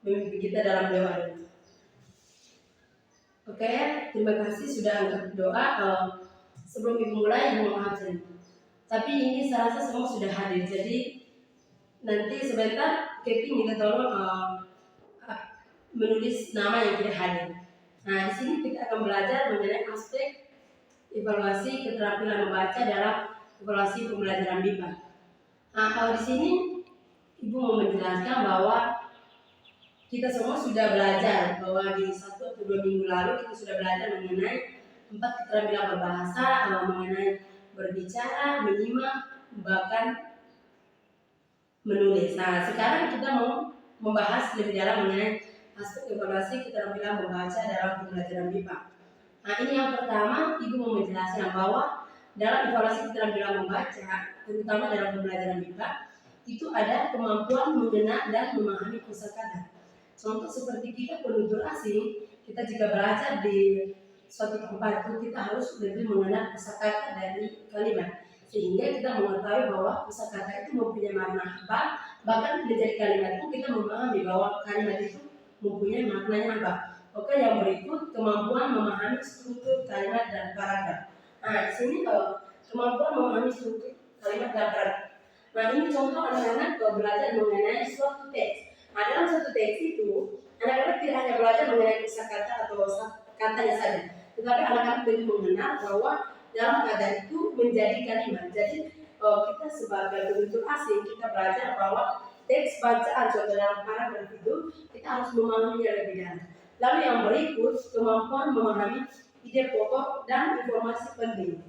memimpin kita dalam doa. Oke, terima kasih sudah angkat doa. Sebelum ibu mulai, ibu mau absen. Tapi ini saya rasa semua sudah hadir. Jadi nanti sebentar Kiki minta tolong menulis nama yang tidak hadir. Nah, di sini kita akan belajar mengenai aspek evaluasi keterampilan membaca dalam evaluasi pembelajaran MIPA. Nah, kalau di sini ibu mau menjelaskan bahwa kita semua sudah belajar bahwa di 1 atau 2 minggu lalu kita sudah belajar mengenai 4 keterampilan berbahasa, mengenai berbicara, menyimak, bahkan menulis. Nah, sekarang kita mau membahas lebih dalam mengenai aspek evaluasi keterampilan membaca dalam pembelajaran MIPA. Nah, ini yang pertama, ibu mau menjelaskan bahwa dalam evaluasi keterampilan membaca, terutama dalam pembelajaran MIPA, itu ada kemampuan mengenal dan memahami kosakata. Contoh seperti kita penutur asing, kita jika belajar di suatu tempat itu kita harus lebih mengenal kosakata dari kalimat, sehingga kita mengetahui bahwa kosakata itu mempunyai makna apa, bahkan menjadi kalimat itu kita memahami bahwa kalimat itu mempunyai maknanya apa. Oke, yang berikut kemampuan memahami struktur kalimat dan paragraf. Nah, di sini kemampuan memahami struktur kalimat dan paragraf. Nah, ini contoh anak-anak belajar mengenai suatu teks. Nah, dalam suatu teks itu anak-anak tidak hanya belajar mengenai kosakata atau katanya saja, tetapi anak-anak lebih mengenal bahwa dalam kata itu menjadi kalimat. Jadi kita sebagai penutur asing kita belajar bahwa teks bacaan contoh dalam paragraf itu kita harus memahaminya lebih dalam. Lalu yang berikut kemampuan memahami ide pokok dan informasi penting.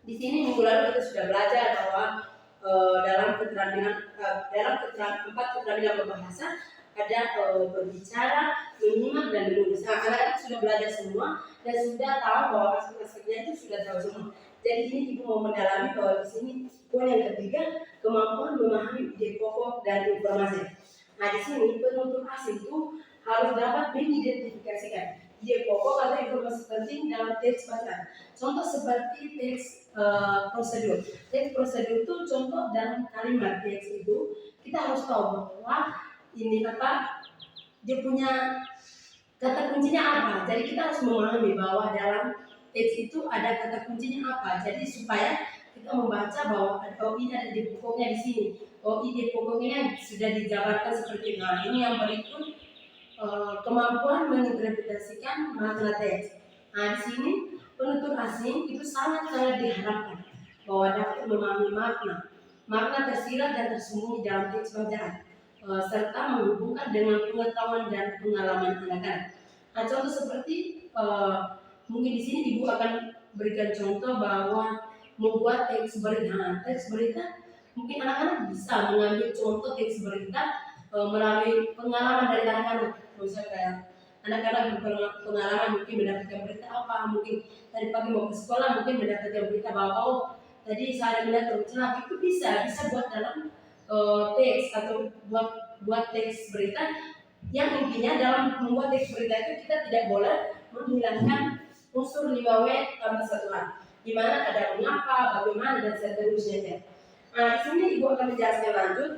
Di sini minggu lalu kita sudah belajar bahwa dalam keterampilan 4 keterampilan berbahasa ada berbicara, menyimak dan menulis. Nah, anak-anak sudah belajar semua dan sudah tahu bahwa aspek-aspeknya itu sudah tahu semua. Jadi ini ibu mau mendalami bahwa di sini poin yang ketiga kemampuan memahami ide pokok dan informasi. Nah, di sini penutur asing itu harus dapat mengidentifikasikan ide pokok atau informasi penting dalam teks bacaan. Contoh seperti teks prosedur. Teks prosedur itu contoh dalam kalimat teks itu kita harus tahu bahwa ini apa dia punya kata kuncinya apa. Jadi kita harus memahami bahwa dalam teks itu ada kata kuncinya apa. Jadi supaya kita membaca bahwa ini ada ide pokoknya di sini. Ide pokoknya sudah dijabarkan seperti ini. Nah, ini yang berikut kemampuan menginterpretasikan makna teks. Nah, di sini penutur asing itu sangat diharapkan bahwa dapat memahami makna tersirat dan tersembunyi dalam teks bacaan, serta menghubungkan dengan pengetahuan dan pengalaman anak-anak. Nah, contoh seperti mungkin di sini ibu akan berikan contoh bahwa membuat teks berita. Nah, teks berita mungkin anak-anak bisa mengambil contoh teks berita melalui pengalaman dari anak-anak. Misalnya kayak anak-anak berpengalaman mungkin mendapatkan berita apa, mungkin tadi pagi mau ke sekolah mungkin mendapatkan berita bahwa tadi saya melihat tercelak. Itu bisa buat dalam teks atau buat teks berita yang intinya dalam membuat teks berita itu kita tidak boleh menghilangkan unsur 5W tambah 1A, di mana ada mengapa, bagaimana dan seterusnya. Nah, di sini ibu akan menjelaskan lanjut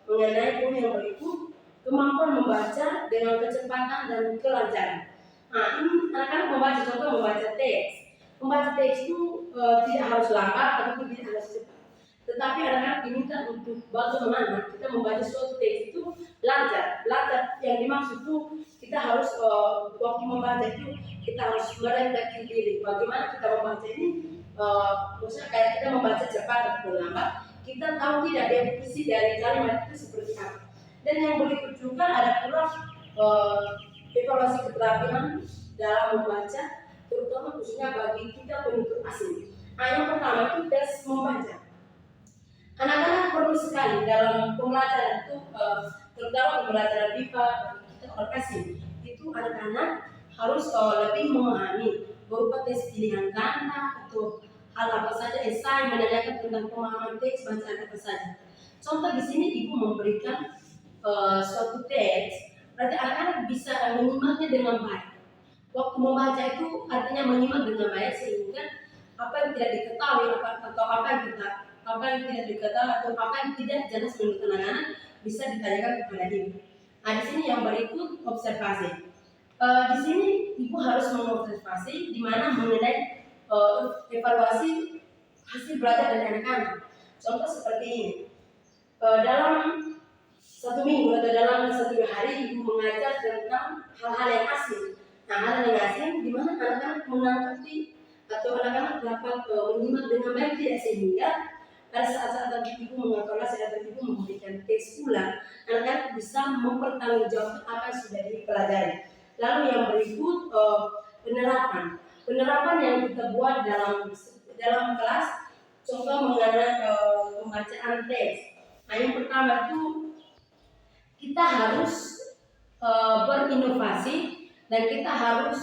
mengenai poin yang berikut kemampuan membaca dengan kecepatan dan kelancaran. Nah, ini anak-anak membaca, contoh membaca teks. Membaca teks itu tidak harus lambat ataupun tidak harus cepat. Tetapi anak-anak diminta untuk bagaimana kita membaca suatu teks itu lancar. Lancar yang dimaksud itu kita harus waktu membaca itu kita harus merefleksi diri. Bagaimana kita membaca ini? Maksudnya kayak kita membaca cepat atau lambat, kita tahu tidak definisi dari kalimat itu seperti apa. Dan yang berikut juga ada pula evaluasi keterampilan dalam membaca, terutama khususnya bagi kita penutur asing. Nah, yang pertama itu tes membaca. Anak-anak perlu sekali dalam pembelajaran itu, terutama pembelajaran MIPA bagi kita orang asing, itu anak-anak harus lebih memahami berupa tes pilihan kata atau hal apa saja, esai menanyakan tentang pemahaman teks bacaan apa saja. Contoh di sini ibu memberikan suatu teks, berarti anak-anak bisa menyimaknya dengan baik. Waktu membaca itu artinya menyimak dengan baik sehingga apa yang tidak diketahui atau apa yang tidak diketahui atau apa yang tidak jelas menurut anak-anak bisa ditanyakan kepada ibu. Nah, di sini yang berikut observasi. Di sini ibu harus mengobservasi di mana mengenai evaluasi hasil belajar dari anak-anak. Contoh seperti ini. Dalam 1 minggu atau dalam 1 hari ibu mengajar tentang hal-hal yang asing. Nah, hal yang asing di mana anak-anak menanggapi atau anak-anak dapat menyimak dengan baik tidak, sehingga pada saat-saat nanti ibu mengevaluasi atau ibu memberikan tes ulang, anak-anak bisa mempertanggungjawabkan apa yang sudah dipelajari. Lalu yang berikut penerapan. Penerapan yang kita buat dalam kelas, contoh mengenai pembacaan teks. Nah, yang pertama itu kita harus berinovasi dan kita harus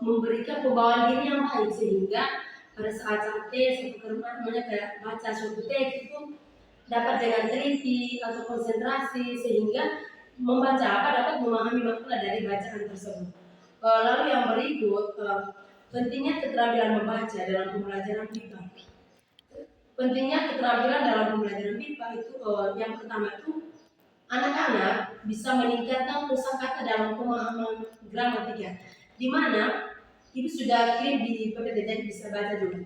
memberikan pembawaan diri yang baik, sehingga pada saat tes kayak baca suatu teks itu dapat dengan teliti atau konsentrasi, sehingga membaca dapat memahami makna dari bacaan tersebut. Lalu yang berikut pentingnya keterampilan membaca dalam pembelajaran MIPA. Pentingnya keterampilan dalam pembelajaran MIPA itu yang pertama itu anak-anak bisa meningkatkan kosakata dalam pemahaman gramatika, di mana ibu sudah kirim di PPT, jadi bisa baca dulu.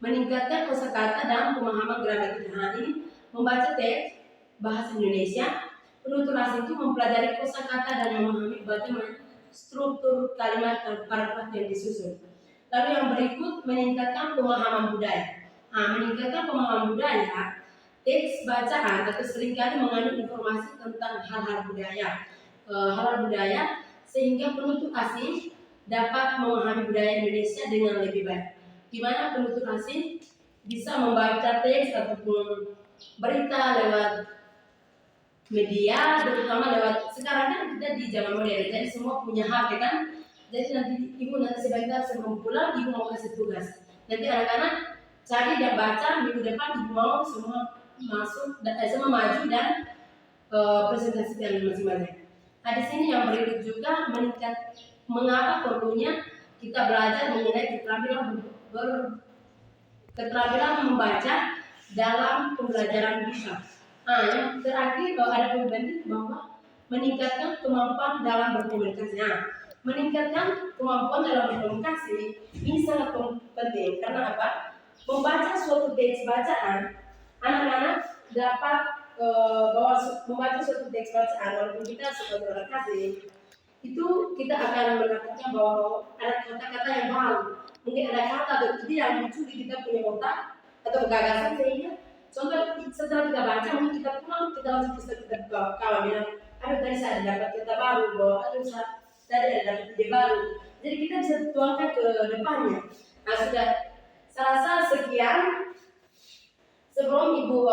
Meningkatkan kosakata dalam pemahaman gramatika. Nah, ini membaca teks bahasa Indonesia, penutur asing itu mempelajari kosakata dan memahami bagaimana struktur kalimat dan paragraf yang disusun. Lalu yang berikut meningkatkan pemahaman budaya. Nah, meningkatkan pemahaman budaya, teks bacaan atau seringkali mengandung informasi tentang hal-hal budaya, sehingga penutur asing dapat memahami budaya Indonesia dengan lebih baik. Di mana penutur asing bisa membaca teks ataupun berita lewat media, terutama lewat sekarang kan kita di zaman modern, jadi semua punya HP kan. Jadi nanti ibu sebentar sebelum pulang ibu mau kasih tugas. Nanti anak-anak cari dan baca, minggu depan ibu mau semua semua maju dan presentasikan masing-masing. Nah, di sini yang berikut juga mengapa perlunya kita belajar mengenai keterampilan membaca dalam pembelajaran MIPA. Nah, yang terakhir ada penting bahwa meningkatkan kemampuan dalam berkomunikasi. Nah, meningkatkan kemampuan dalam berkomunikasi ini sangat penting karena apa? Membaca suatu teks bacaan, anak-anak dapat membaca suatu teks bacaan, walaupun kita sebagai orang asing itu kita akan mendapatkan bahwa ada kata-kata yang baru, mungkin ada kata atau ide yang muncul di kita punya otak atau gagasan, sehingga contoh setelah kita baca mungkin kita pulang kita langsung bisa kita kawan bilang, aduh tadi saya dapat kata baru, bahwa aduh tadi ada dapat ide baru, jadi kita bisa tuangkan ke depannya. Nah, sudah saya rasa sekian. Sebelum ibu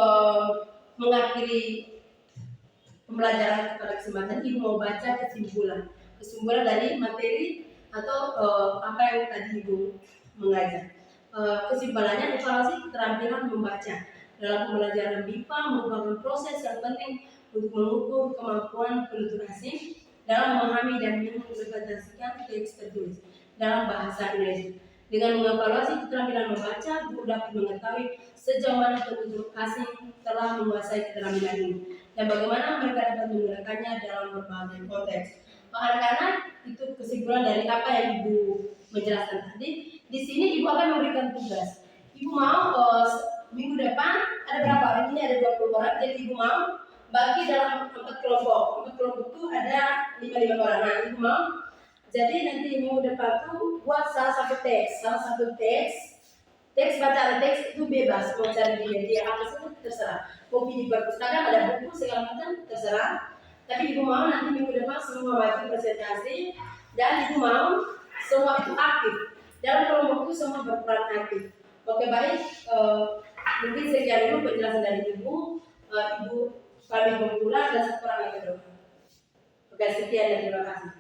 mengakhiri pembelajaran pada kesempatan, ibu mau baca kesimpulan dari materi atau apa yang tadi ibu mengajar. Kesimpulannya, evaluasi keterampilan membaca dalam pembelajaran MIPA merupakan proses yang penting untuk mengukur kemampuan penutur asing dalam memahami dan menginterpretasikan teks tertulis dalam bahasa Indonesia. Dengan mengevaluasi keterampilan membaca, guru dapat mengetahui sejauh mana penutur asing telah menguasai keterampilan ini dan bagaimana mereka dapat menggunakannya dalam berbagai konteks. Anak-anak, itu kesimpulan dari apa yang ibu menjelaskan tadi. Di sini ibu akan memberikan tugas. Ibu mau minggu depan ada berapa orang? Ini ada 20 orang. Jadi ibu mau bagi dalam 4 kelompok. 4 kelompok itu ada 5 orang. Nah, ibu mau jadi nanti minggu depan tuh buat salah satu teks bacaan teks itu bebas, mau cari di media apa saja terserah, mau pilih perpustakaan ada buku segala macam terserah. Tapi ibu mau nanti minggu depan semua wajib presentasi dan ibu mau semua itu aktif dalam kelompok itu, semua berperan aktif. Oke, baik, mungkin sekian dulu penjelasan dari ibu. Ibu kami pulang dan satu orang lagi. Oke, sekian dan terima kasih.